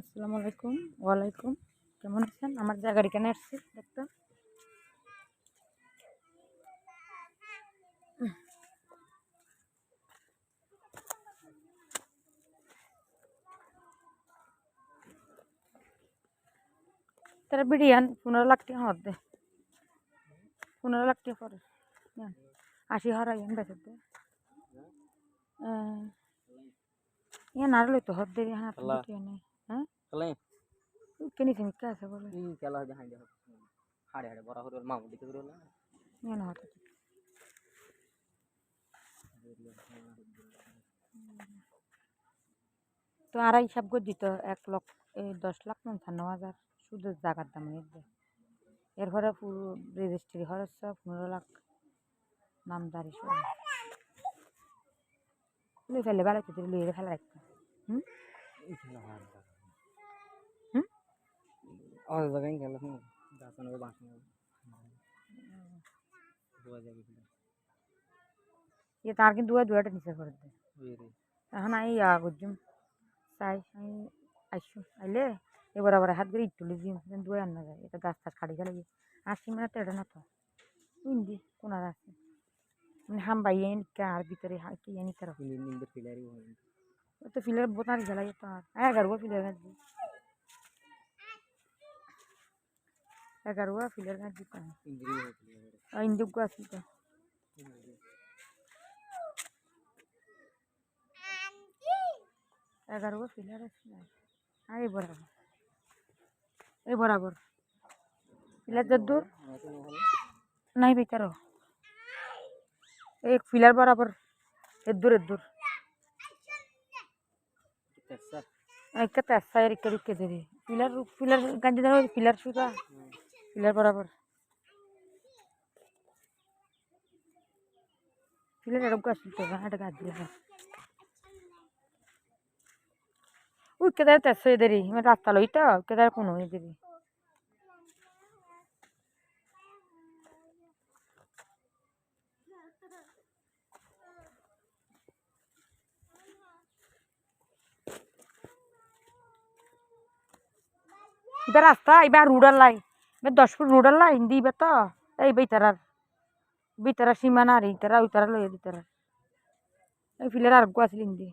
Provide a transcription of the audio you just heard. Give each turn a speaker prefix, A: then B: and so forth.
A: আসসালামু আলাইকুম। ওয়ালাইকুম। কেমন আছেন? আমার জায়গার এখানে আসছি দেখতে। তারা বিডিয়ান 15 লাখ টাকা হর দে, 15 লাখ টাকা পরে 80 হরাই আমি বেচে দে ইয়া নারলে তো হর দে হ্যাঁ টিয়া নেই। হ্যাঁ কেনি সেমিকা আছে বলে ইয়া না হতে তো আড়াই হিসাব করে দিত 1 লক্ষ 10,55,000 শুধু জায়গার দাম নিয়ে এরপরে পুরো রেজিস্ট্রি খরচ 15 লাখ নামদারি সব লুই ফেলে বেলা তো লুই ফেলা রাখতো। হুম হুম ইয়ে তার কিন্তু দুয়াটা নিচে করে দে এখন আই বুঝুম চাই আমি আইসু আইলে এবার আবার হাত করে ইটুলি দিম দুয়াই আনা যায় এটা গাছ টাছ কাটি ফেলে আসি মানে তো এটা না তো ইন্দি কোনার আছে মানে হাম বাইয়ে আর ভিতরে কি জানি তার তো ফিলের বোতারি জ্বালাই তো আর 11 ফিলের গাছ 11 ফিলের গাছ দিতে ইন্দুক গাছ তো 11 ফিলের আছে আর এই বরাবর ফিলার দূর নাই বেচারো एक फिलर बराबर इधर इधर एक ऐसा है रिक्के रिक्के दे रही फिलर फिलर गंज दे फिलर शुदा फिलर बराबर फिलर रब का सुनते हैं हट का दिया वो किधर ऐसा इधर ही मैं रास्ता लो इतना किधर कौन हो इधर ही इधर रास्ता इधर रूडल लाई मैं 10 फुट रूडल लाई हिंदी बता এই বেতারা সীমানা রে তারা ওই তারা লই দিতারা এই ফিলের আর গো আসলিন দি